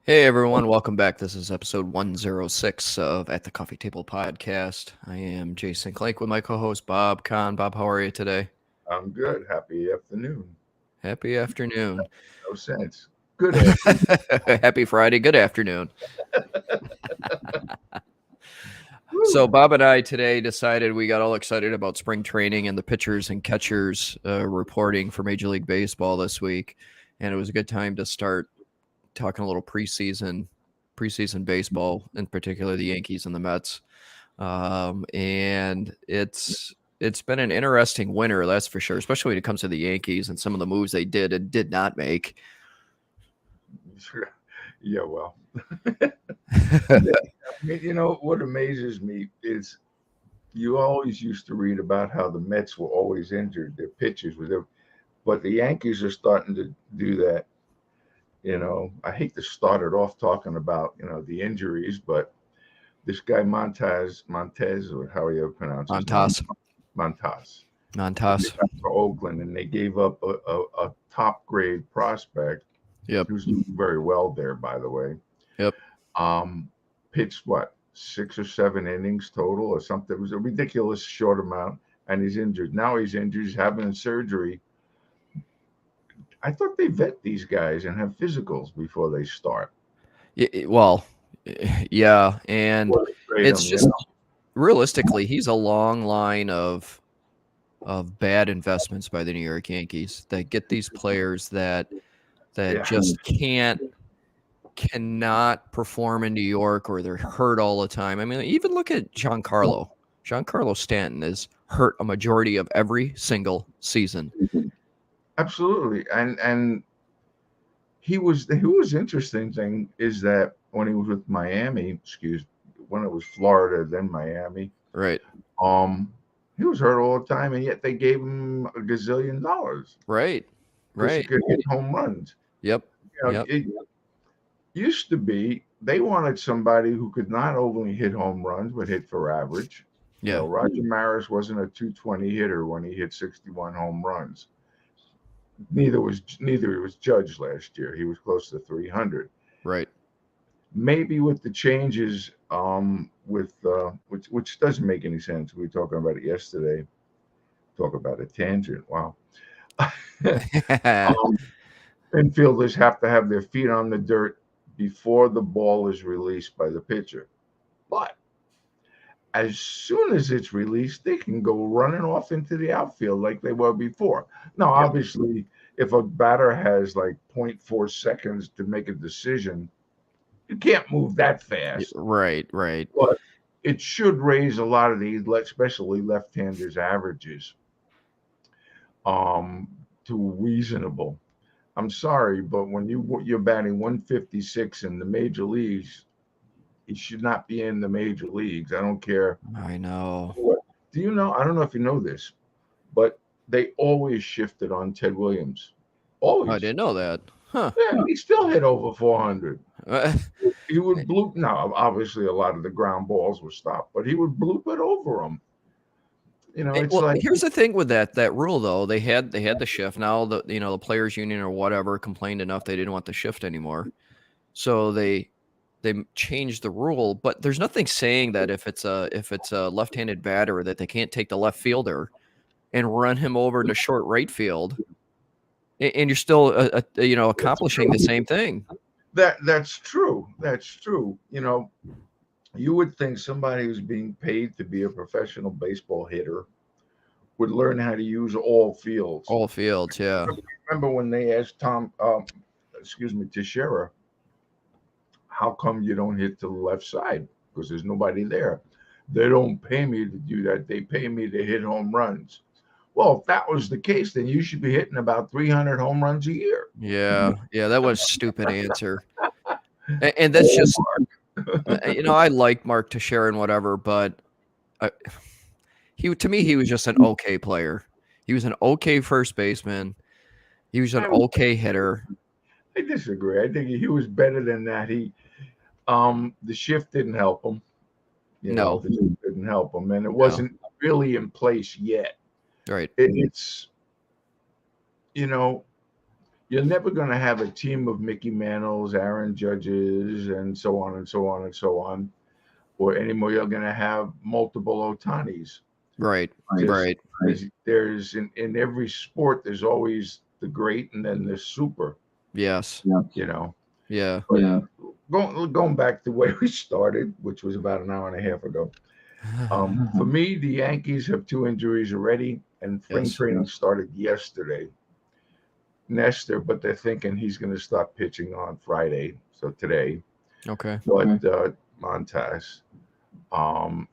Hey everyone, welcome back. This is episode 106 of At the Coffee Table podcast. I am Jason Clank with my co-host Bob Kahn. Bob, how are you today? I'm good. Happy afternoon. Happy afternoon. No sense. Good afternoon. Happy Friday. Good afternoon. So Woo. Bob and I today decided we got all excited about spring training and the pitchers and catchers reporting for Major League Baseball this week, and it was a good time to start talking a little preseason baseball, in particular the Yankees and the Mets. And it's been an interesting winter, that's for sure, especially when it comes to the Yankees and some of the moves they did and did not make. Sure. Yeah, well. What amazes me is you always used to read about how the Mets were always injured, their pitchers were there, but the Yankees are starting to do that. I hate to start it off talking about, the injuries, but this guy Montez, or how you pronounce his name, Montas. Montas. Montas. For Oakland, and they gave up a top grade prospect Yep. who's doing very well there, by the way. Yep. Um, Pitched what, 6 or 7 innings total or something. It was a ridiculous short amount, and he's injured. Now he's injured. He's having surgery. I thought they vet these guys and have physicals before they start. Well, yeah, and Before they trade it's them, just realistically, he's a long line of bad investments by the New York Yankees that get these players that Yeah. just cannot perform in New York, or they're hurt all the time. I mean, even look at Giancarlo. Giancarlo Stanton is hurt a majority of every single season. Absolutely. And he was interesting thing is that when he was with Miami, when it was Florida, then Miami, Right. um, he was hurt all the time, and yet they gave him a gazillion dollars Right. because he Right. could hit home runs. Yep. Yep. It used to be they wanted somebody who could not only hit home runs but hit for average. Yeah. Roger Maris wasn't a 220 hitter when he hit 61 home runs. Neither was Judge last year. He was close to 300. Right. Maybe with the changes, with which doesn't make any sense. We were talking about it yesterday. Talk about a tangent. Wow. um, Infielders have to have their feet on the dirt before the ball is released by the pitcher. But as soon as it's released, they can go running off into the outfield like they were before. Now, Yep. obviously, if a batter has like zero point 0.4 seconds to make a decision, you can't move that fast. Right. Right. But it should raise a lot of these, especially left-handers' averages, um, to reasonable. I'm sorry, but when you're batting 156 in the major leagues, he should not be in the major leagues. I don't care. I know. Do you know? I don't know if you know this, but they always shifted on Ted Williams. I Always. didn't know that. Huh. Yeah, he still hit over 400. Uh, He would bloop. Now, obviously, a lot of the ground balls were stopped, but he would bloop it over them. It's Well, like, here's the thing with that rule though. They had the shift. Now the players union or whatever complained enough they didn't want the shift anymore. So they changed the rule, but there's nothing saying that if it's a left-handed batter that they can't take the left fielder and run him over into short right field, and you're still accomplishing the same thing. that's true. That's true. You would think somebody who's being paid to be a professional baseball hitter would learn how to use all fields. All fields, yeah. Remember when they asked Teixeira, how come you don't hit to the left side? Because there's nobody there. They don't pay me to do that. They pay me to hit home runs. Well, if that was the case, then you should be hitting about 300 home runs a year. Yeah, yeah, that was a stupid answer. And that's just, I like Mark Teixeira and whatever, but to me, he was just an okay player. He was an okay first baseman. He was an okay hitter. I disagree. I think he was better than that. The shift didn't help him. No, The shift didn't help him, and it no, wasn't really in place yet. right. It's you know you're never going to have a team of Mickey Mantles, Aaron Judges, and so on and so on and so on, or anymore. You're going to have multiple Otanis. Right. Just Right. there's in every sport, there's always the great and then the super, Yes. you know. Yeah. But going back to where we started, which was about an hour and a half ago. For me, the Yankees have 2 injuries already, and spring Yes. training started yesterday. Nestor, but they're thinking he's going to start pitching on Friday, so today. Okay. But Montas, um,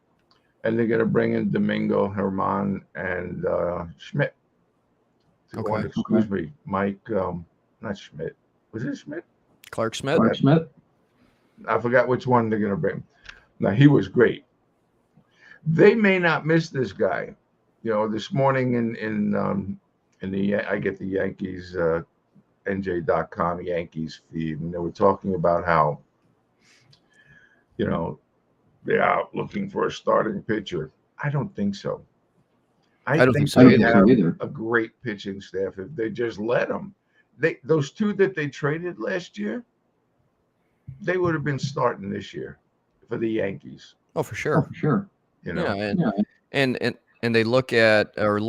and they're going to bring in Domingo, Herman, and Schmidt. Okay. Excuse me, Mike. Not Schmidt. Was it Schmidt? Clark Smith. I forgot which one they're going to bring. Now he was great. They may not miss this guy. This morning in the I get the Yankees NJ.com Yankees feed, and they were talking about how you know they're out looking for a starting pitcher. I don't think so. I I don't think think so they either. have a great pitching staff if they just let them. Those two that they traded last year, they would have been starting this year for the Yankees. Oh, for sure. You Yeah, know, and they look at geez,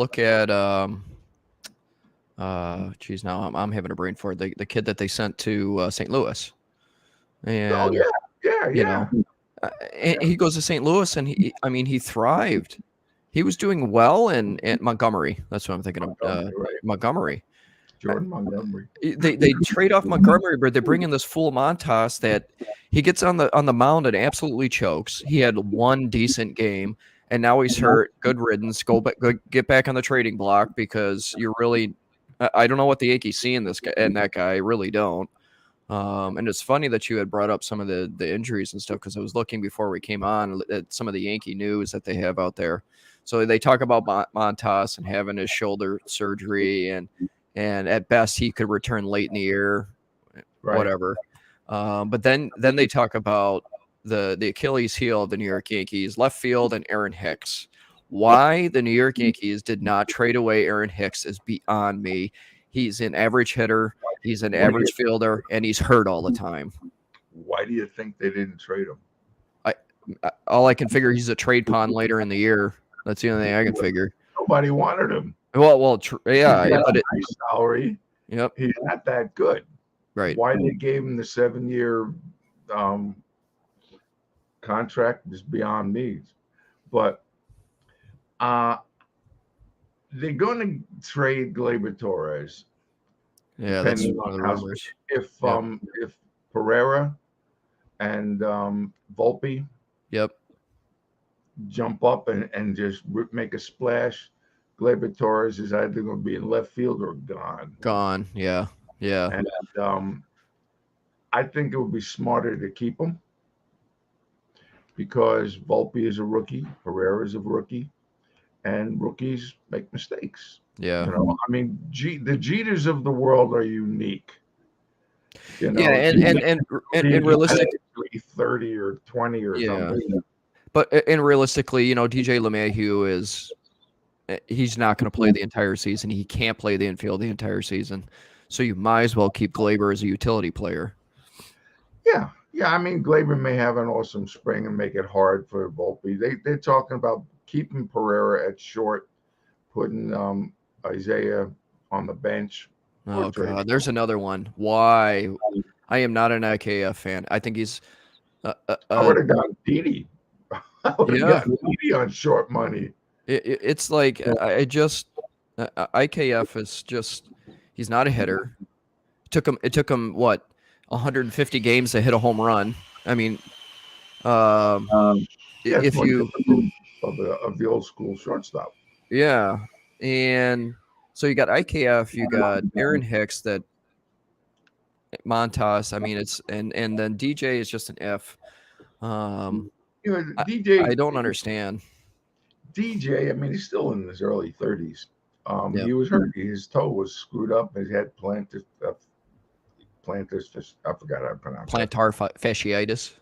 now I'm having a brain for it. The kid that they sent to St. Louis, oh and yeah, you know, and he goes to St. Louis, and he thrived. He was doing well in Montgomery. That's what I'm thinking of. Montgomery, right? Montgomery. Jordan Montgomery. They trade off Montgomery, but they bring in this fool Montas that he gets on the mound and absolutely chokes. He had one decent game, and now he's hurt. Good riddance. Go get back on the trading block because you're really. I don't know what the Yankees see in this guy and that guy. I really don't. And it's funny that you had brought up some of the injuries and stuff because I was looking before we came on at some of the Yankee news that they have out there. So they talk about Montas and having his shoulder surgery and at best he could return late in the year, Right. whatever. But then they talk about the Achilles heel of the New York Yankees, left field, and Aaron Hicks. Why the New York Yankees did not trade away Aaron Hicks is beyond me. He's an average hitter, he's an average fielder, and he's hurt all the time. Why do you think they didn't trade him? All I can figure he's a trade pawn later in the year. That's the only thing I can figure. Nobody wanted him. Well, yeah, but nice salary. Yep, he's not that good. Right. Why they gave him the 7-year contract is beyond me. But they're going to trade Gleyber Torres. Yeah, that's one of the rumors. If Pereira and Volpe jump up and just make a splash, Gleyber Torres is either going to be in left field or gone. Yeah. And I think it would be smarter to keep him because Volpe is a rookie, Pereira is a rookie, and rookies make mistakes. Yeah. I mean, the Jeters of the world are unique. Yeah, and realistically, 30 or 20 or something. But realistically, DJ LeMahieu he's not going to play the entire season. He can't play the infield the entire season. So you might as well keep Gleyber as a utility player. Yeah. I mean, Gleyber may have an awesome spring and make it hard for Volpe. They're talking about keeping Pereira at short, putting Isaiah on the bench. Oh, God. There's another one. Why? I am not an IKF fan. I think he's I would have gone Didi. I would have gotten Didi on short money. It's like IKF is just he's not a hitter. It took him what 150 games to hit a home run. I mean, if you of the old school shortstop. Yeah, and so you got IKF, you got Aaron Hicks, that Montas. I mean, it's and then DJ is just an F. DJ, I don't understand. DJ, I mean, he's still in his early 30s. He was hurt. His toe was screwed up. He had plantar. I forgot how to pronounce it. Plantar fasciitis.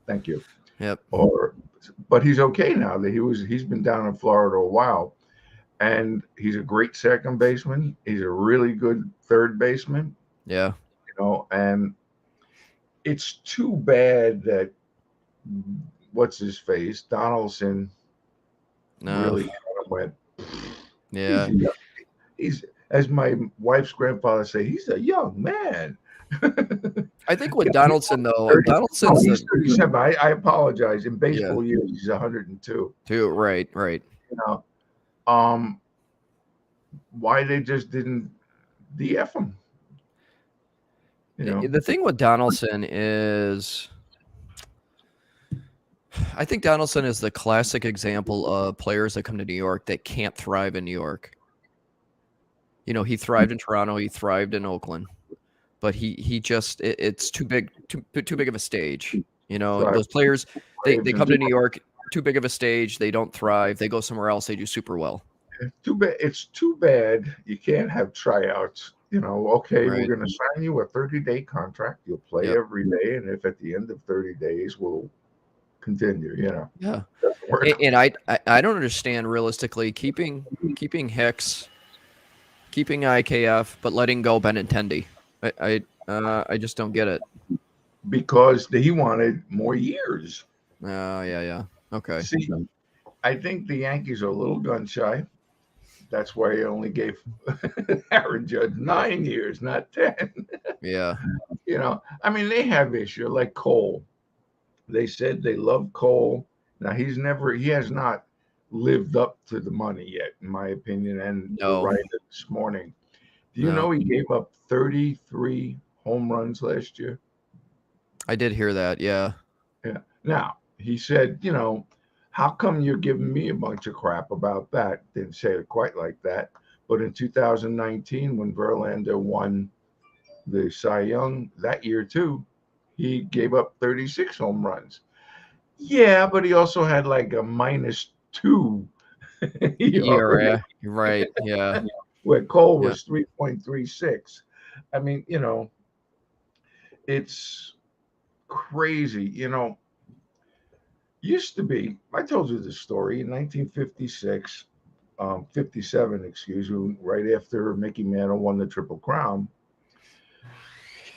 Thank you. Yep. But he's okay now. He's been down in Florida a while, and he's a great second baseman. He's a really good third baseman. Yeah. And it's too bad that what's his face Donaldson No. really kind of went. He's Yeah. a young, he's as my wife's grandfather say, he's a young man. I think with Yeah, Donaldson though, 30, no, Donaldson's he's the 37. I apologize. In yeah. baseball years, he's 102. Too right, right. You know, um, why they just didn't DF him? You know, The thing with Donaldson is I think Donaldson is the classic example of players that come to New York that can't thrive in New York. He thrived in Toronto, he thrived in Oakland, but he just it's too big of a stage. thrive, Those players they thrives come and to New York, too big of a stage, they don't thrive. They go somewhere else, they do super well. too bad. It's too bad you can't have tryouts. Okay, we're Right. going to sign you a 30-day contract. You'll play Yep. every day, and if at the end of 30 days we'll continue. Yeah. Doesn't work. And I don't understand realistically keeping Hicks, keeping IKF, but letting go Benintendi. I just don't get it. Because he wanted more years. Oh, yeah. Okay. See, I think the Yankees are a little gun shy. That's why he only gave Aaron Judge 9 years, not 10. Yeah. I mean, they have issue like Cole. They said they love Cole. Now he has not lived up to the money yet, in my opinion. And the No. writer this morning, do you No. know he gave up 33 home runs last year? I did hear that. Yeah. Yeah. Now he said, how come you're giving me a bunch of crap about that? Didn't say it quite like that. But in 2019, when Verlander won the Cy Young that year too, he gave up 36 home runs. Yeah, but he also had like a -2 ERA, ERA. Right. Yeah. where Cole Yeah. was 3.36. I mean, it's crazy. Used to be, I told you this story in 1956, 57, excuse me, right after Mickey Mantle won the Triple Crown.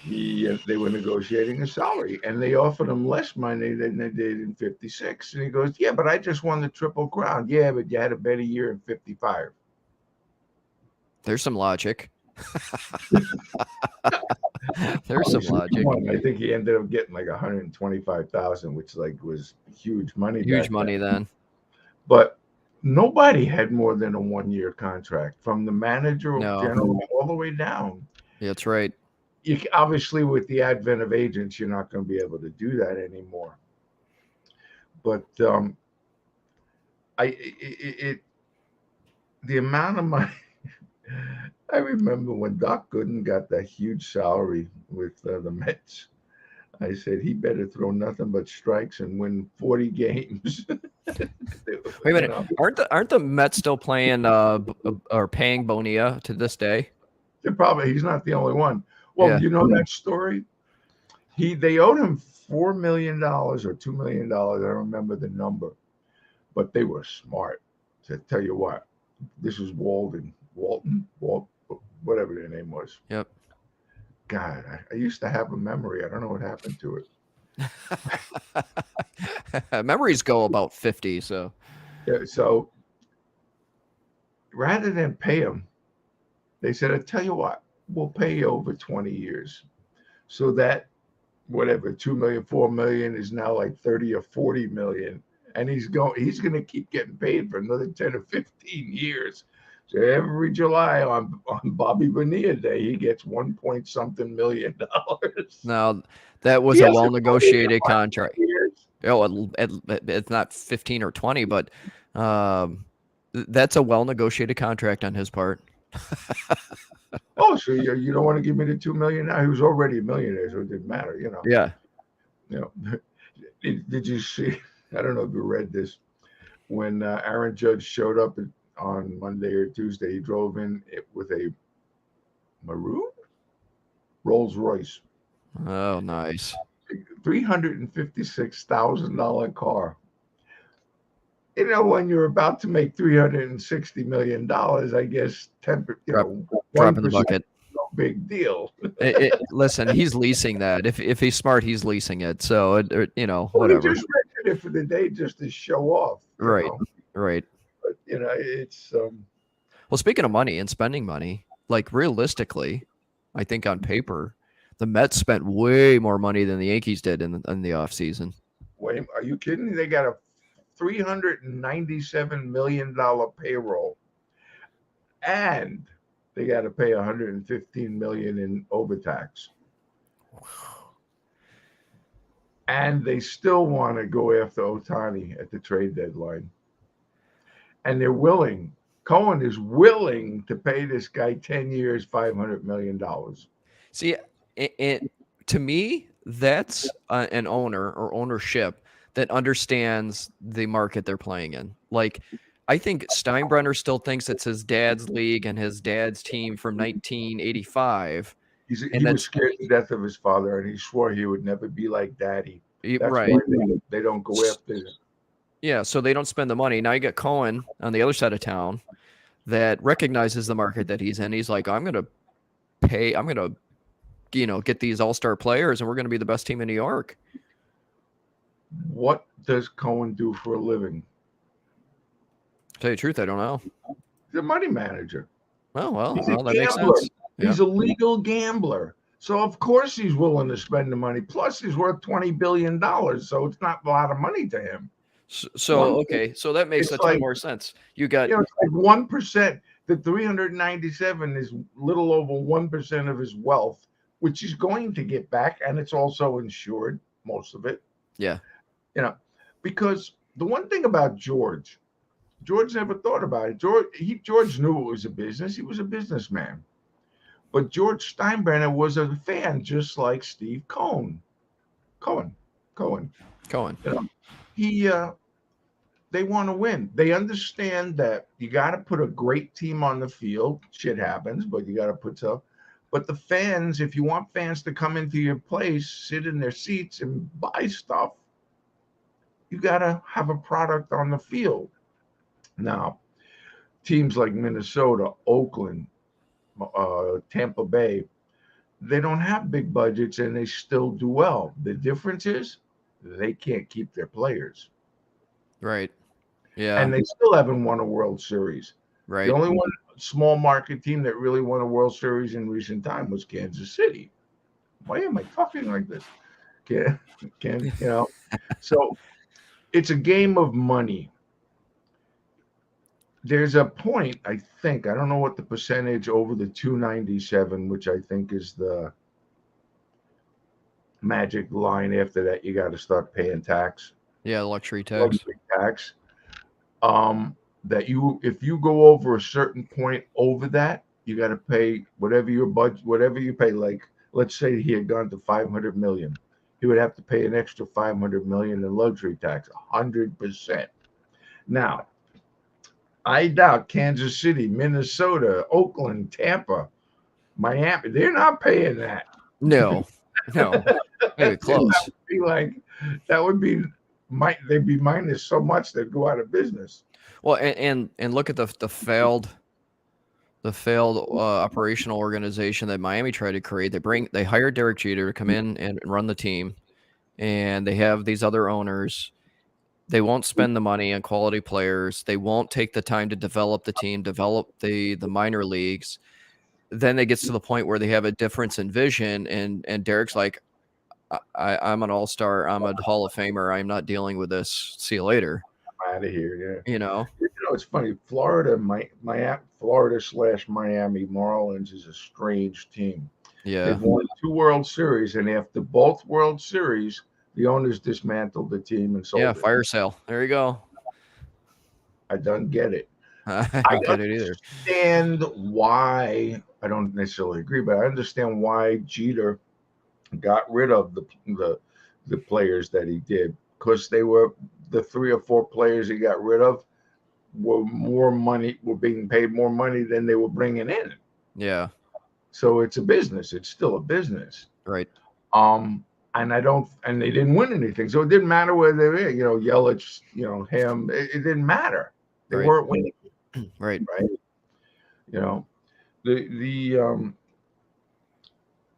They were negotiating a salary, and they offered him less money than they did in 56. And he goes, yeah, but I just won the Triple Crown. Yeah, but you had a better year in 55. There's some logic. There's some logic. I think he ended up getting like 125,000, which was huge money Huge back money then. then. But nobody had more than a 1-year contract, from the manager of No. general all the way down. That's right. Obviously, with the advent of agents, you're not going to be able to do that anymore. But the amount of money. I remember when Doc Gooden got that huge salary with the Mets. I said he better throw nothing but strikes and win 40 games. Wait a minute. Aren't the Mets still playing or paying Bonilla to this day? He's not the only one. Well, Yeah. you know that story? They owed him $4 million or $2 million. I don't remember the number, but they were smart. So tell you what, this is Walton, whatever their name was. Yep. God, I used to have a memory. I don't know what happened to it. Memories go about 50, so. Yeah, so rather than pay him, they said, I tell you what, we'll pay you over 20 years. So that whatever, 2 million, 4 million is now like 30 or 40 million. And he's going to keep getting paid for another 10 or 15 years. So every July on Bobby Bonilla Day, he gets 1 point something million dollars. Now, that was a well-negotiated contract. Oh, it's not 15 or 20, but that's a well-negotiated contract on his part. Oh, so you don't want to give me the 2 million now? He was already a millionaire, so it didn't matter, Yeah. Did you see? I don't know if you read this. When Aaron Judge showed up on Monday or Tuesday, he drove in with a maroon Rolls Royce. Oh, nice. $356,000 car. When you're about to make $360 million, I guess 10%, Drop in the bucket. big deal. Listen, he's leasing that. If he's smart, he's leasing it. So Well, he whatever. just rented it for the day just to show off, Right, right. But it's Well, speaking of money and spending money, like realistically, I think on paper, the Mets spent way more money than the Yankees did in the offseason. wait, are you kidding? They got a $397 million payroll, and they got to pay 115 million in overtax, and they still want to go after Otani at the trade deadline, and they're willing. Cohen is willing to pay this guy 10 years, $500 million. See, to me, that's an owner or ownership that understands the market they're playing in. Like, I think Steinbrenner still thinks it's his dad's league and his dad's team from 1985, He and was that's scared to death of his father, and he swore he would never be like Daddy. That's right. why they don't go after him. Yeah, so they don't spend the money. Now you get Cohen on the other side of town that recognizes the market that he's in. He's like, I'm going to get these all-star players and we're going to be the best team in New York. What does Cohen do for a living? Tell you the truth, I don't know. He's a money manager. Well, He's a that makes gambler. sense. He's a legal gambler. So of course he's willing to spend the money. Plus he's worth $20 billion. So it's not a lot of money to him. So that makes a ton more sense. You got it's like 1%. The 397 is little over 1% of his wealth, which he's going to get back, and it's also insured, most of it. Yeah. Because the one thing about George never thought about it. George knew it was a business. He was a businessman. But George Steinbrenner was a fan, just like Steve Cohen. They want to win. They understand that you got to put a great team on the field. Shit happens, but you got to put stuff. But the fans, if you want fans to come into your place, sit in their seats and buy stuff, you got to have a product on the field. Now, teams like Minnesota, Oakland, Tampa Bay, they don't have big budgets and they still do well. The difference is they can't keep their players. Right. Yeah. And they still haven't won a World Series. Right. The only one small market team that really won a World Series in recent time was Kansas City. Why am I talking like this? So it's a game of money. There's a point, I think, I don't know what the percentage over the 297, which I think is the magic line. After that, you got to start paying tax. Yeah, luxury tax. That if you go over a certain point over that, you got to pay whatever your budget, whatever you pay. Like, let's say he had gone to 500 million, he would have to pay an extra 500 million in luxury tax, 100%. Now, I doubt Kansas City, Minnesota, Oakland, Tampa, Miami, they're not paying that. No, maybe close. That would be they'd be minus so much they'd go out of business. Well, and look at the failed operational organization that Miami tried to create. They hired Derek Jeter to come in and run the team, and they have these other owners. They won't spend the money on quality players. They won't take the time to develop the team, develop the minor leagues. Then it gets to the point where they have a difference in vision, and Derek's like, I'm an all-star. I'm a Hall of Famer. I'm not dealing with this. See you later. I'm out of here. Yeah. It's funny. Florida / Miami Marlins is a strange team. Yeah. They've won 2 World Series, and after both World Series, the owners dismantled the team and sold it. Fire sale. There you go. I don't get it. I don't get it either. Understand why. I don't necessarily agree, but I understand why Jeter got rid of the players that he did, because they were the 3 or 4 players he got rid of were being paid more money than they were bringing in. Yeah. So it's a business. It's still a business. Right. And they didn't win anything. So it didn't matter whether they were, Yelich, him, it didn't matter. They weren't winning. Right. The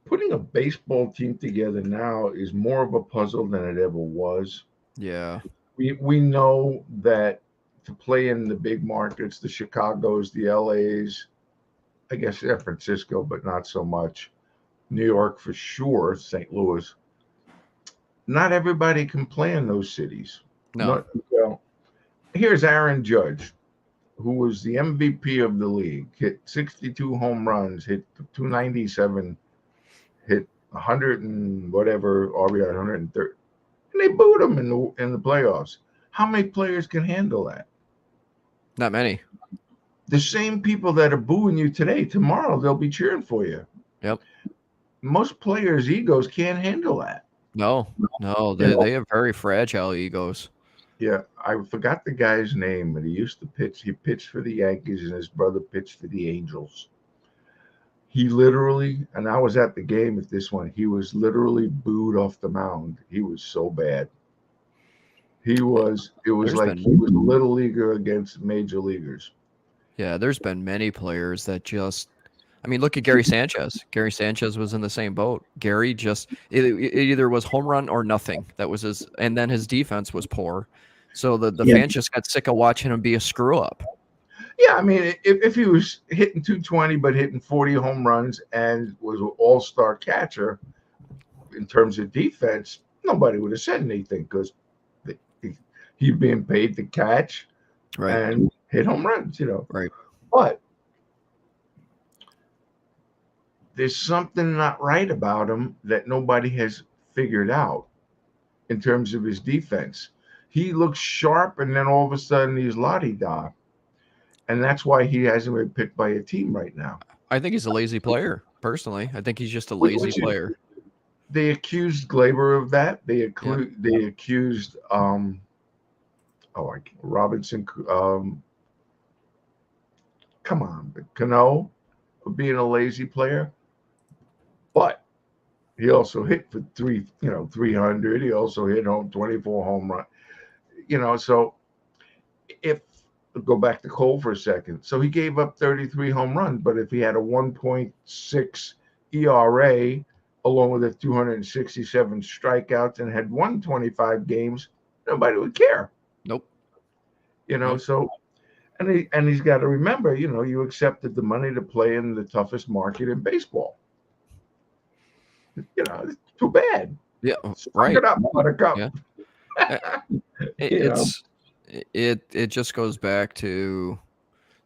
putting a baseball team together now is more of a puzzle than it ever was. Yeah. We know that to play in the big markets, the Chicago's, the LA's, I guess San Francisco, but not so much. New York for sure, St. Louis. Not everybody can play in those cities. No. Not well. Here's Aaron Judge, who was the MVP of the league, hit 62 home runs, hit 297, hit 100 and whatever RBI, 130, and they booed him in the playoffs. How many players can handle that? Not many. The same people that are booing you today, tomorrow they'll be cheering for you. Yep. Most players' egos can't handle that. No. No. You know, They have very fragile egos. yeah, I forgot the guy's name, but he used to pitch. He pitched for the Yankees, and his brother pitched for the Angels. He literally, and I was at the game at this one. He was literally booed off the mound. He was so bad. He was. It was There's like been he was a little leaguer against major leaguers. Yeah, there's been many players that just I mean, look at Gary Sanchez. Gary Sanchez was in the same boat. Gary just it either was home run or nothing. That was his, and then his defense was poor. So the Yeah, fans just got sick of watching him be a screw up. yeah. I mean, if he was hitting 220 but hitting 40 home runs and was an all-star catcher in terms of defense, nobody would have said anything because he's being paid to catch Right, and hit home runs. right. But there's something not right about him that nobody has figured out in terms of his defense. He looks sharp, and then all of a sudden he's la-di-da, and that's why he hasn't been picked by a team right now. I think he's a lazy player. Personally, I think he's just a Which lazy is player. they accused Glaber of that. Yeah, They accused Robinson, come on, but Cano of being a lazy player. But he also hit for 300. He also hit 24 home run. So if go back to Cole for a second. So he gave up 33 home runs, but if he had a 1.6 ERA along with a 267 strikeouts and had won 25 games, nobody would care. nope, nope. So he's got to remember, you accepted the money to play in the toughest market in baseball. It's too bad. Yeah, Suck right. it up, buttercup. Yeah, Uh, it, You know, it's it just goes back to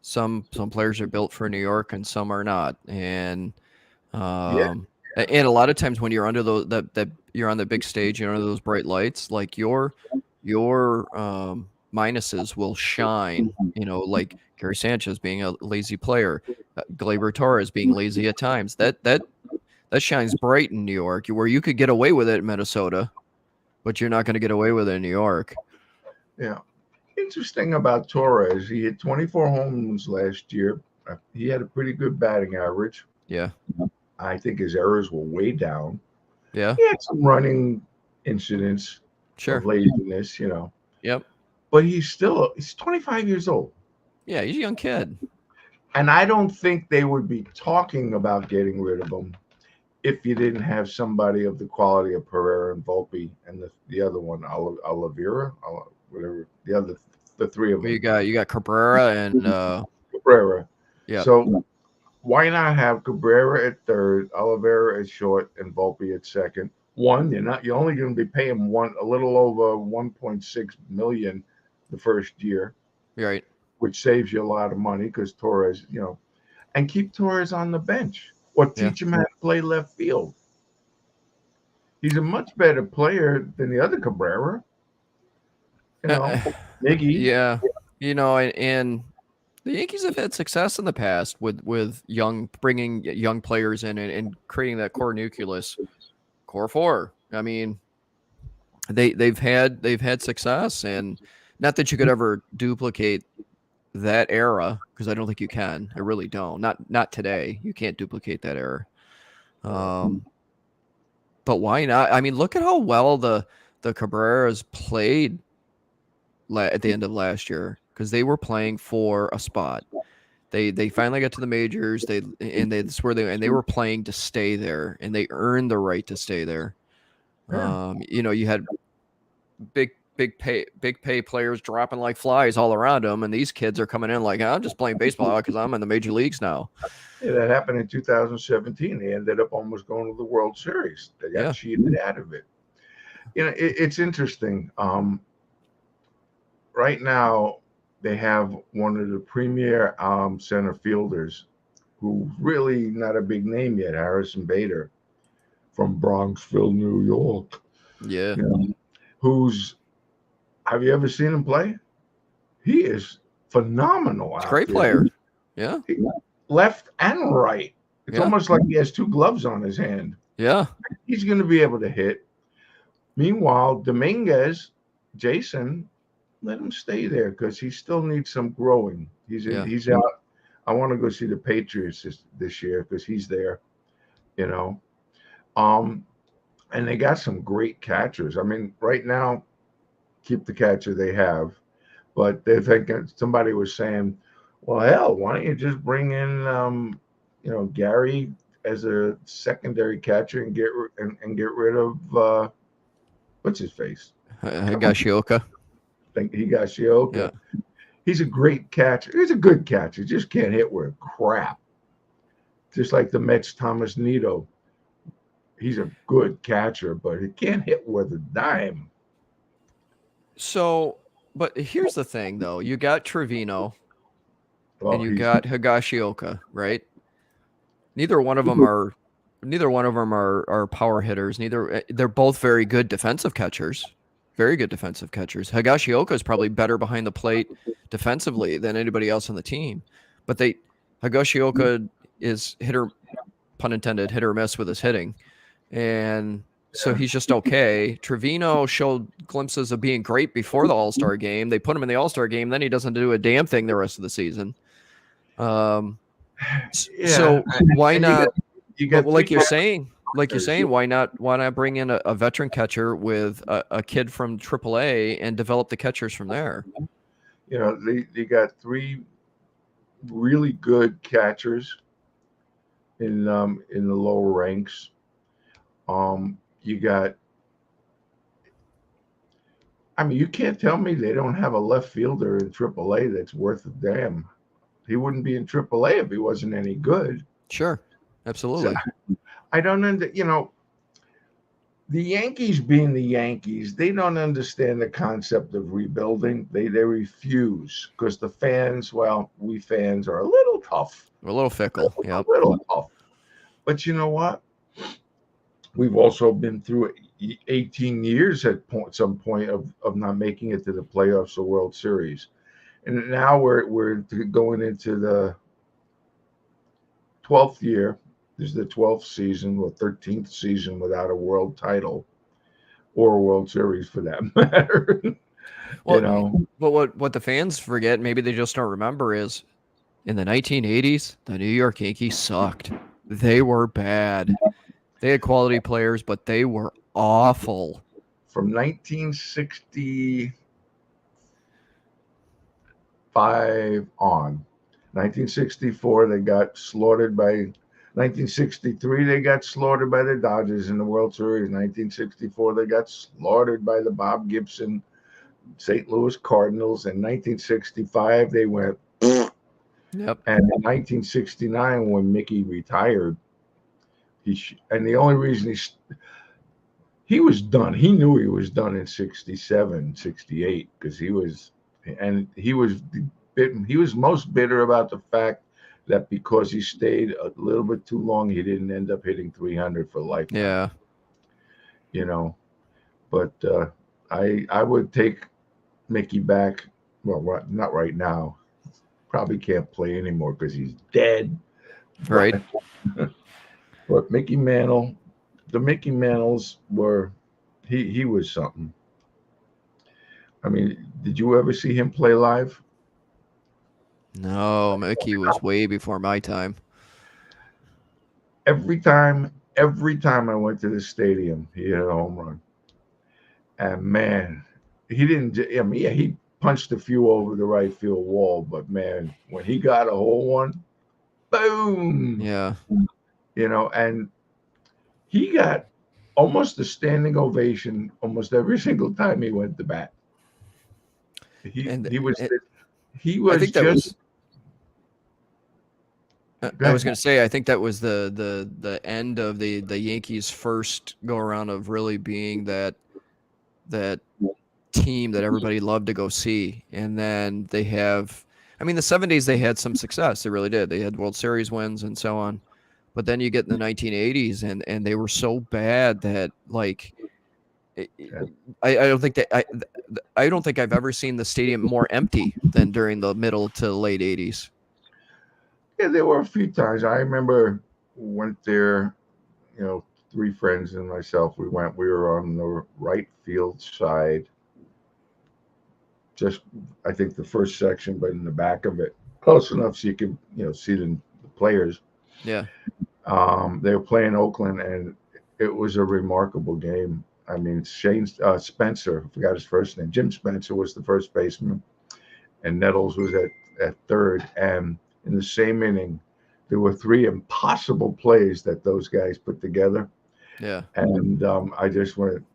some players are built for New York and some are not, and yeah, and a lot of times when you're under those that you're on the big stage, you're under those bright lights, like your minuses will shine. Like Gary Sanchez being a lazy player, Gleyber Torres being lazy at times. That shines bright in New York, where you could get away with it in Minnesota, but you're not going to get away with it in New York. yeah. Interesting about Torres, he hit 24 home runs last year. He had a pretty good batting average. Yeah, I think his errors were way down. yeah, He had some running incidents of sure. laziness, Yep. but he's 25 years old. Yeah, he's a young kid. And I don't think they would be talking about getting rid of him if you didn't have somebody of the quality of Pereira and Volpe and the other one, Oliveira, whatever, the three of Well, them. you got Cabrera and Cabrera. yeah, So why not have Cabrera at third, Oliveira at short, and Volpe at second? One, you're only going to be paying a little over 1.6 million the first year, right. which saves you a lot of money because Torres, and keep Torres on the bench or Yeah. teach him how to play left field. He's a much better player than the other Cabrera. Miggy. Yeah, and the Yankees have had success in the past with bringing young players in and creating that core nucleus, core four. I mean, they've had success, and not that you could ever duplicate that era, because I don't think you can. I really don't. Not today. You can't duplicate that era. But why not? I mean, look at how well the Cabreras played at the end of last year, because they were playing for a spot. They finally got to the majors. That's where they were playing to stay there, and they earned the right to stay there. Yeah. You had big pay players dropping like flies all around them, and these kids are coming in like, I'm just playing baseball because I'm in the major leagues now. Yeah, that happened in 2017. They ended up almost going to the World Series. They got Yeah, cheated out of it. It's interesting. Right now, they have one of the premier center fielders who's really not a big name yet, Harrison Bader from Bronxville, New York. yeah, You know, who's have you ever seen him play? He is phenomenal it's a out great there. player. Yeah, Left and right. It's yeah, almost like he has two gloves on his hand. yeah, He's going to be able to hit. Meanwhile, Dominguez, Jason, let him stay there because he still needs some growing. yeah. He's out. I want to go see the Patriots this year because he's there. You know, um, and they got some great catchers. I mean, right now, keep the catcher they have, but they're thinking somebody was saying, well, hell, why don't you just bring in, Gary as a secondary catcher and get rid of what's his face? Higashioka. Think he got Shioka. Yeah. He's a great catcher. He's a good catcher. Just can't hit worth crap. Just like the Mets, Thomas Nito. He's a good catcher, but he can't hit worth a dime. So, but here's the thing, though. You got Trevino and Well, you he's got Higashioka, right? Neither one of them are neither one of them are power hitters. They're both very good defensive catchers. Very good defensive catchers. Higashioka is probably better behind the plate defensively than anybody else on the team. But Higashioka is pun intended, hit or miss with his hitting. And so he's just okay. Trevino showed glimpses of being great before the All-Star game. They put him in the All-Star game, then he doesn't do a damn thing the rest of the season. yeah, So why and not? you But got three like you're catchers. saying, why not bring in a veteran catcher with a kid from AAA and develop the catchers from there? They got three really good catchers in the lower ranks. You got. I mean, you can't tell me they don't have a left fielder in AAA that's worth a damn. He wouldn't be in AAA if he wasn't any good. Sure, So absolutely. I don't the Yankees being the Yankees, they don't understand the concept of rebuilding. They refuse because the fans, well, we fans are a little tough, A little fickle. a Yep. little tough. But you know what? We've also been through 18 years at some point of not making it to the playoffs or World Series, and now we're going into the 12th year. This is the 12th season or 13th season without a world title or a World Series for that matter. you Well, know, but what the fans forget, maybe they just don't remember, is in the 1980s, the New York Yankees sucked. They were bad. They had quality players, but they were awful. from 1965 on. 1964, they got slaughtered by. 1963, they got slaughtered by the Dodgers in the World Series. 1964, they got slaughtered by the Bob Gibson St. Louis Cardinals. In 1965, they went. Yep. And in 1969, when Mickey retired, and the only reason he was done. He knew he was done in 67, 68 because he was most bitter about the fact that because he stayed a little bit too long, he didn't end up hitting 300 for lifetime. Yeah. You know, but I would take Mickey back. Well, not right now. Probably can't play anymore because he's dead. Right. But Mickey Mantle, the Mickey Mantles were he was something. I mean, did you ever see him play live? No, Mickey was way before my time. Every time I went to the stadium, he hit a home run. And man, he didn't. I mean, yeah, punched a few over the right field wall, but man, when he got a whole one, boom, Yeah. and he got almost a standing ovation almost every single time he went to bat. He And he was it, he I was think that just was go I was ahead. going to say I think that was the end of the Yankees first go around of really being that team that everybody loved to go see. And then they have, I mean, the 70s, they had some success. They really did. They had World Series wins and so on. But then you get in the 1980s and they were so bad that like, I don't think that I don't think I've ever seen the stadium more empty than during the middle to late 80s. Yeah, there were a few times. I remember went there, three friends and myself. We went. We were on the right field side, just I think the first section, but in the back of it, close enough so you could see the players. Yeah. They were playing Oakland, and it was a remarkable game. I mean, Shane Spencer, I forgot his first name. Jim Spencer was the first baseman, and Nettles was at third. And in the same inning, there were three impossible plays that those guys put together. Yeah. And I just went,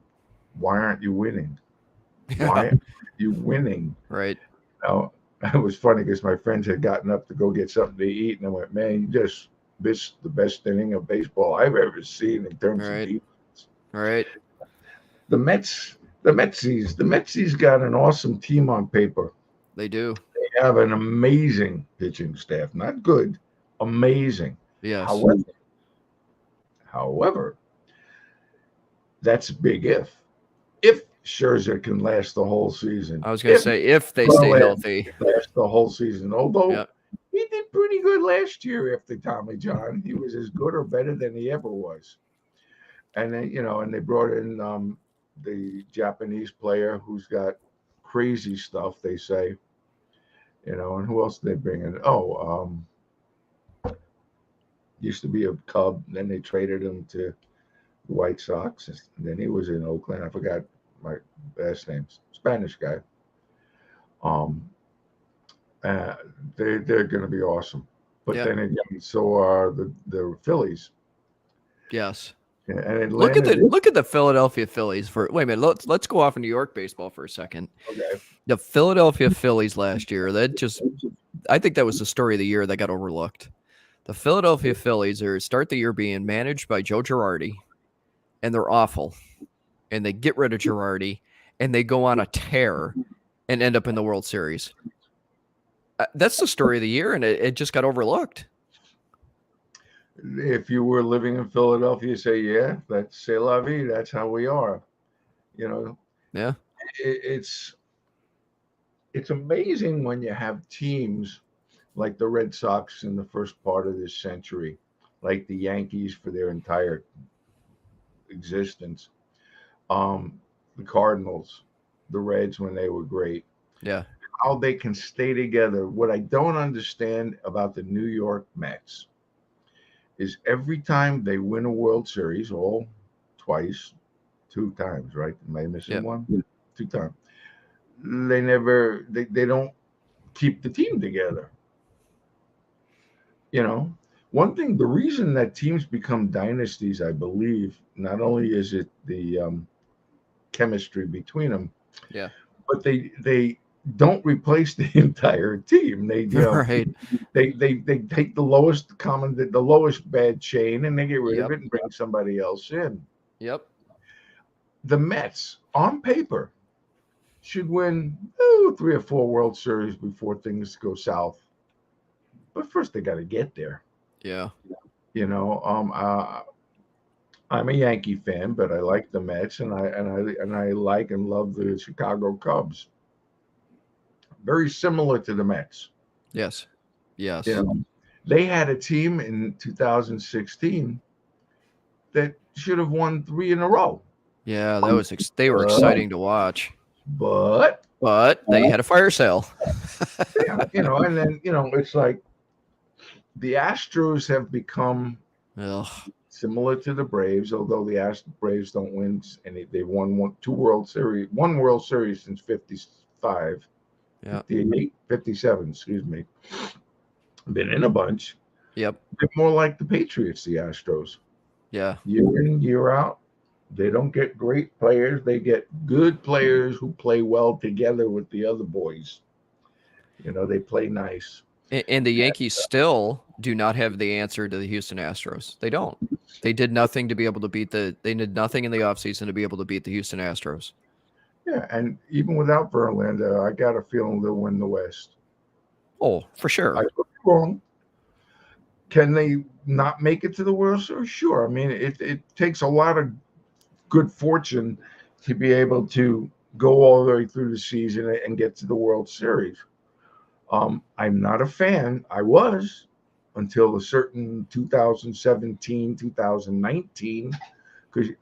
why aren't you winning? Why Yeah. aren't you winning? Right. Now, it was funny because my friends had gotten up to go get something to eat, and I went, man, you just missed the best inning of baseball I've ever seen in terms of Right. defense. Right. The Metsies got an awesome team on paper. They do. They have an amazing pitching staff. Not good, amazing. Yes. However, that's a big if. If Scherzer can last the whole season, I was going to if say if they stay Verlander healthy. can last the whole season, although Yeah. he did pretty good last year after Tommy John. He was as good or better than he ever was. And then, and they brought in the Japanese player who's got crazy stuff, they say, and who else did they bring in? Oh, used to be a Cub, then they traded him to the White Sox. And then he was in Oakland. I forgot my last name, Spanish guy. Um, uh, they're going to be awesome. But Yeah. then again, so are the Phillies. Yes. And Atlanta, Look at the Philadelphia Phillies for wait a minute. Let's go off of New York baseball for a second. okay. The Philadelphia Phillies last year, that just I think that was the story of the year that got overlooked. The Philadelphia Phillies start the year being managed by Joe Girardi, and they're awful. And they get rid of Girardi, and they go on a tear and end up in the World Series. That's the story of the year, and it just got overlooked. If you were living in Philadelphia, you say, yeah, that's c'est la vie. That's how we are. You know, Yeah. it's amazing when you have teams like the Red Sox in the first part of this century, like the Yankees for their entire existence, the Cardinals, the Reds when they were great, Yeah. how they can stay together. What I don't understand about the New York Mets is every time they win a World Series, all twice, two times, right? Am I missing Yep. one? Yeah. Two times. They don't keep the team together. You know, one thing, the reason that teams become dynasties, I believe, not only is it the chemistry between them, Yeah. but they don't replace the entire team. They Right. they take the lowest common the lowest bad chain and they get rid of Yep. it and bring somebody else in. Yep. The Mets, on paper, should win 3 or 4 World Series before things go south. But first, they got to get there. Yeah. You know, I'm a Yankee fan, but I like the Mets, and I like and love the Chicago Cubs. Very similar to the Mets. Yes. You Yes. know, they had a team in 2016 that should have won 3 in a row, Yeah, that was they were but exciting to watch. but But they had a fire sale. yeah, and then it's like the Astros have become Ugh. similar to the Braves, although the Braves don't win, and they've won one World Series since '55. Yeah. 58, 57, excuse me. Been in a bunch. Yep. They're more like the Patriots, the Astros. Yeah. Year in, year out. They don't get great players. They get good players who play well together with the other boys. They play nice. And the Yankees still do not have the answer to the Houston Astros. They don't. They did nothing to be able to beat they did nothing in the offseason to be able to beat the Houston Astros. Yeah, and even without Verlander, I got a feeling they'll win the West. Oh, for I sure. could be wrong. Can they not make it to the World Series? Sure. I mean, it takes a lot of good fortune to be able to go all the way through the season and get to the World Series. I'm not a fan. I was until a certain 2017, 2019,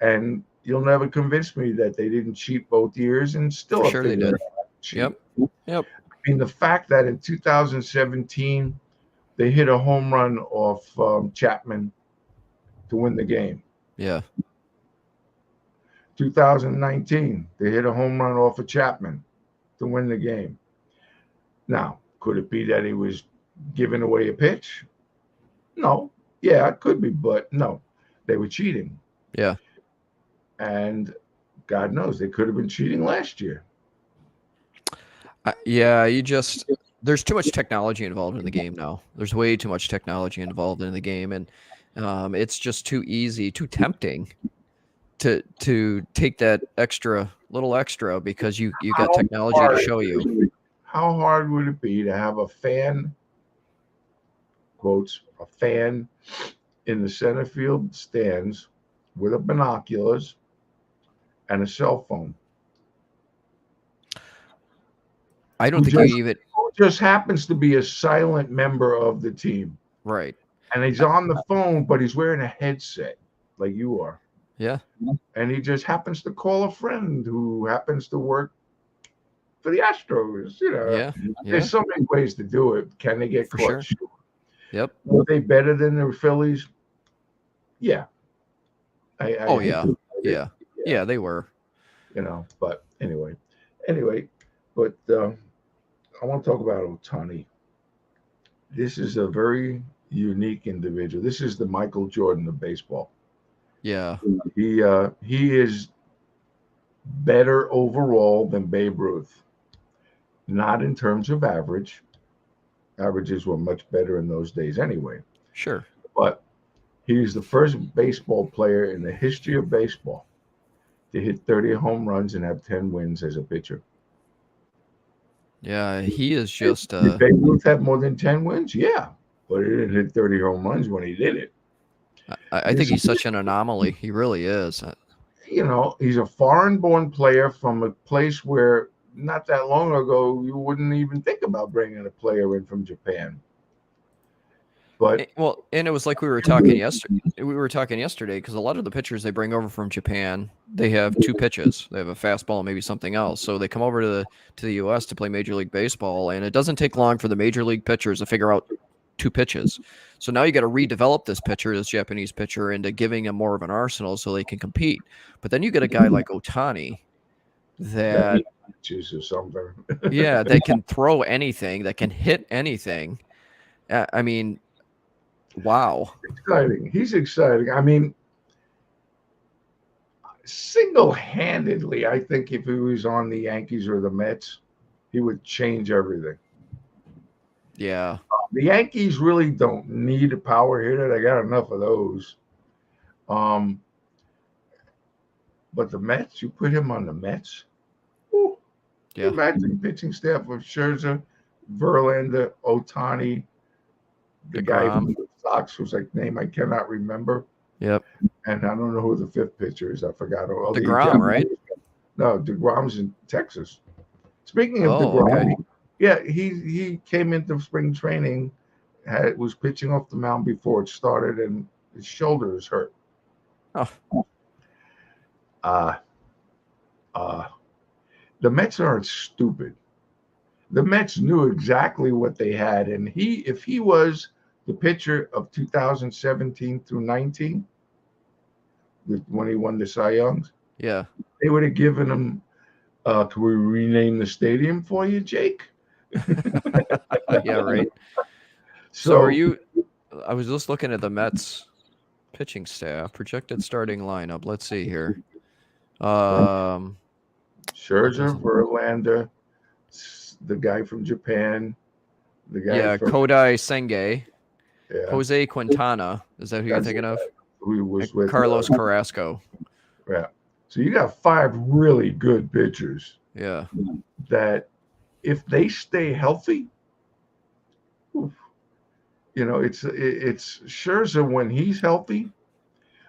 and you'll never convince me that they didn't cheat both years and still For have sure they figured did. out how to cheat. Yep. Yep. I mean, the fact that in 2017 they hit a home run off Chapman to win the game. Yeah. 2019 they hit a home run off of Chapman to win the game. Now, could it be that he was giving away a pitch? No. Yeah, it could be, but no, they were cheating. Yeah. And God knows they could have been cheating last year. Yeah, there's too much technology involved in the game now. There's way too much technology involved in the game, and it's just too easy, too tempting to take that little extra because you got How technology to hard, show you. how hard would it be to have a fan, quotes, a fan in the center field stands with a binoculars and a cell phone? I don't Who think you just, even who just happens to be a silent member of the team. right. And he's I, on the phone, but he's wearing a headset like you are. yeah. And he just happens to call a friend who happens to work for the Astros. Yeah. Yeah. There's so many ways to do it. Can they get For caught? sure. Sure. Yep. Were they better than the Phillies? Yeah. Oh I hate yeah. to admit Yeah. it. Yeah. Yeah, they were. But anyway, but I want to talk about Otani. This is a very unique individual. This is the Michael Jordan of baseball. Yeah. He is better overall than Babe Ruth. Not in terms of average. Averages were much better in those days anyway. Sure. But he's the first baseball player in the history of baseball to hit 30 home runs and have 10 wins as a pitcher. Yeah, he is just Did Babe Ruth have more than 10 wins? Yeah. But he didn't hit 30 home runs when he did it. I think he's such an anomaly. He really is. He's a foreign born player from a place where not that long ago you wouldn't even think about bringing a player in from Japan. But Well, and it was like we were talking yesterday. We were talking yesterday because a lot of the pitchers they bring over from Japan, they have two pitches. They have a fastball and maybe something else. So they come over to the U.S. to play Major League Baseball, and it doesn't take long for the Major League pitchers to figure out two pitches. So now you got to redevelop this Japanese pitcher, into giving him more of an arsenal so they can compete. But then you get a guy like Otani that pitches or something. yeah, that can throw anything, that can hit anything. I mean, wow. Exciting. He's exciting. I mean, single-handedly, I think if he was on the Yankees or the Mets, he would change everything. Yeah. The Yankees really don't need a power hitter. They got enough of those. But the Mets, you put him on the Mets. Ooh, Yeah. imagine pitching staff of Scherzer, Verlander, Otani, the guy DeGrom. from the Sox whose name I cannot remember. Yep. And I don't know who the fifth pitcher is. I forgot. DeGrom, right? No, DeGrom's in Texas. Speaking of Oh, DeGrom, okay. yeah, he came into spring training, was pitching off the mound before it started, and his shoulder is hurt. Oh. The Mets aren't stupid. The Mets knew exactly what they had, and if he was the pitcher of 2017 through 19, when he won the Cy Youngs, Yeah. they would have given him. Can we rename the stadium for you, Jake? Yeah, right. So are So you? I was just looking at the Mets pitching staff, projected starting lineup. Let's see here. Um, what Scherzer, does it? Verlander, the guy from Japan, the guy Yeah, from Kodai Senge, yeah, Jose Quintana. Is that who you're that's thinking of? who And was with Carlos Carrasco. yeah. So you got five really good pitchers Yeah, that if they stay healthy, oof, it's Scherzer when he's healthy.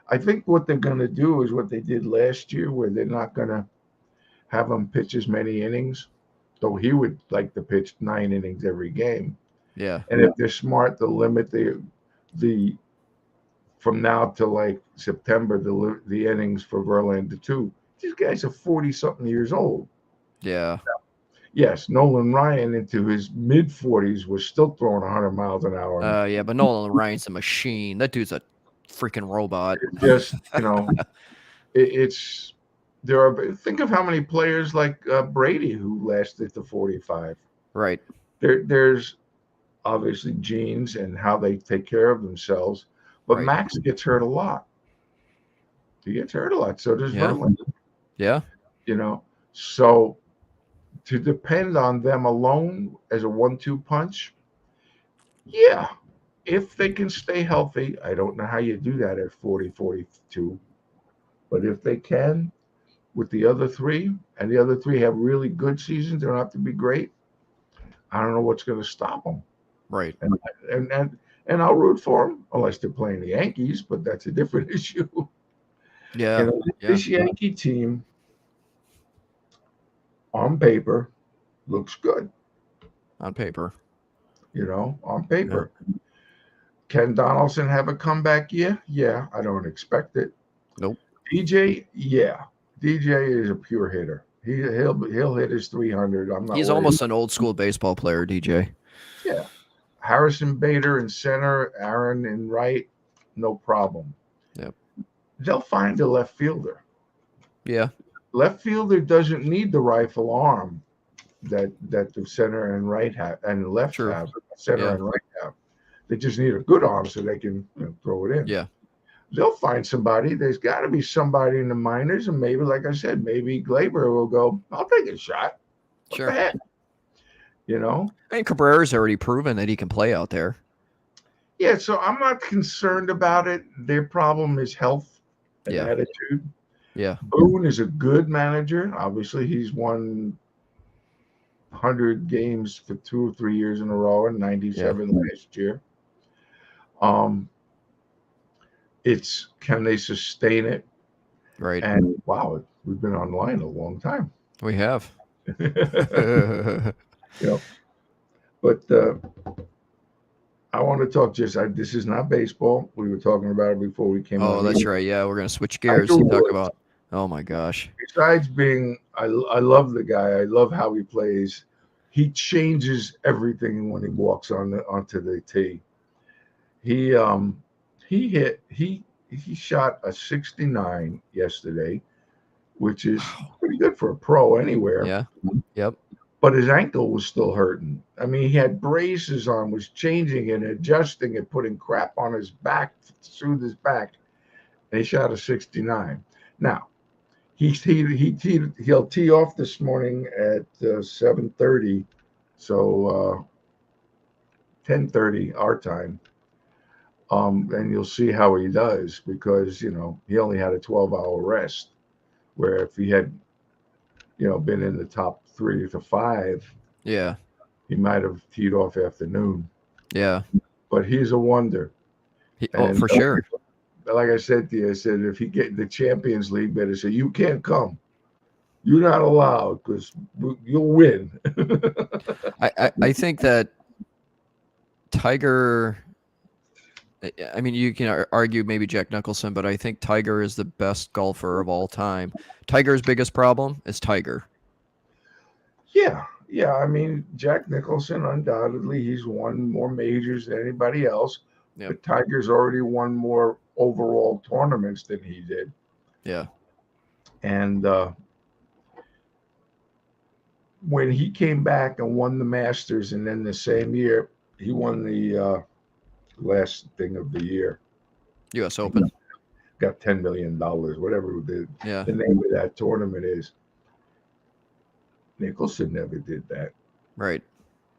I think what they're going to do is what they did last year, where they're not going to have him pitch as many innings, though he would like to pitch 9 innings every game. yeah, And if they're smart, they'll limit the from now to like September the innings for Verlander too. These guys are 40 something years old. yeah. Yes, Nolan Ryan into his mid 40s was still throwing 100 miles an hour. And Yeah, but Nolan Ryan's a machine. That dude's a freaking robot. just it's there are think of how many players like Brady who lasted to 45. Right. There's obviously genes and how they take care of themselves, but Right. Max gets hurt a lot. He gets hurt a lot. So does Yeah. Verlander. Yeah. You know, so to depend on them alone as a 1-2 punch, yeah. If they can stay healthy, I don't know how you do that at 40, 42, but if they can, with the other three, and the other three have really good seasons, they don't have to be great. I don't know what's going to stop them. Right. And and and and I'll root for them unless they're playing the Yankees, but that's a different issue. Yeah. Yeah. This Yankee team on paper looks good. On paper. On Yeah. paper. Can Donaldson have a comeback year? Yeah, I don't expect it. Nope. DJ, yeah, DJ is a pure hitter. He'll hit his 300. I'm not He's worried. almost an old school baseball player, DJ. Yeah, Harrison Bader in center, Aaron in right, no problem. Yep. They'll find a left fielder. Yeah. Left fielder doesn't need the rifle arm that the center and right have and the left True. have. Center Yeah. and right have. They just need a good arm so they can throw it in. Yeah. They'll find somebody. There's got to be somebody in the minors, and maybe, like I said, maybe Glaber will go. I'll take a shot. What Sure. the heck? I mean, Cabrera's already proven that he can play out there. Yeah. So I'm not concerned about it. Their problem is health and Yeah. attitude. Yeah. Boone is a good manager. Obviously, he's won 100 games for 2 or 3 years in a row, and 97 last year. It's can they sustain it? Right. And wow, we've been online a long time. We have. But I want to talk this is not baseball. We were talking about it before we came on. Oh, that's right. Yeah, we're gonna switch gears Tiger and talk Woods, about. Oh my gosh. besides being, I love the guy. I love how he plays. He changes everything when he walks onto the tee. He he shot a 69 yesterday, which is pretty good for a pro anywhere. Yeah. Yep. But his ankle was still hurting. I mean, he had braces on, was changing and adjusting and putting crap on his back, through his back. And he shot a 69. Now, he'll tee off this morning at 7:30, so 10:30 our time. And you'll see how he does because he only had a 12-hour rest. Where if he had been in the top 3 to 5, Yeah. he might have teed off afternoon. Yeah. But he's a wonder. And for sure. Like I said to you, I said if he get the Champions League, better say you can't come. You're not allowed because you'll win. I think that Tiger. I mean, you can argue maybe Jack Nicholson, but I think Tiger is the best golfer of all time. Tiger's biggest problem is Tiger. Yeah. I mean, Jack Nicholson, undoubtedly, he's won more majors than anybody else. Yep. But Tiger's already won more overall tournaments than he did. Yeah. And when he came back and won the Masters, and then the same year he won the last thing of the year. U.S. He Open. got $10 million, whatever Yeah. the name of that tournament is. Nicholson never did that. Right.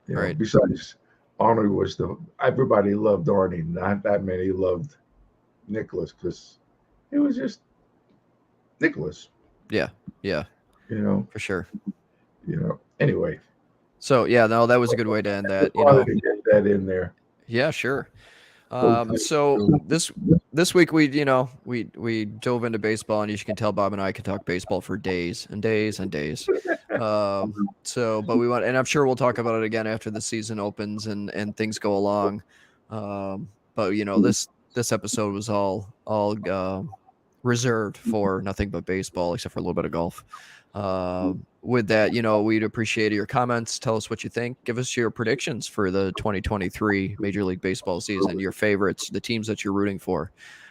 You know, Right. besides Arnold was everybody loved Arnie. Not that many loved Nicholas because it was just Nicholas. Yeah. Yeah. You know, For sure. Anyway, So yeah, no, that was a good way to end I just that. wanted to get that in there. Yeah, sure. So, So this week we dove into baseball, and as you can tell, Bob and I can talk baseball for days and days and days. But and I'm sure we'll talk about it again after the season opens and things go along. But this episode was all reserved for nothing but baseball, except for a little bit of golf. With that, we'd appreciate your comments. Tell us what you think. Give us your predictions for the 2023 Major League Baseball season, your favorites, the teams that you're rooting for.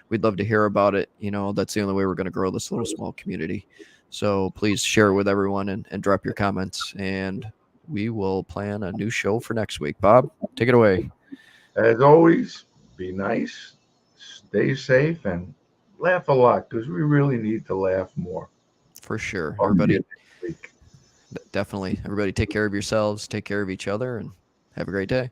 We'd love to hear about it. That's the only way we're going to grow this little small community. So please share it with everyone and drop your comments. And we will plan a new show for next week. Bob, take it away. as always, be nice, stay safe, and laugh a lot because we really need to laugh more. For sure. On the Everybody, next week. definitely. Everybody take care of yourselves, take care of each other, and have a great day.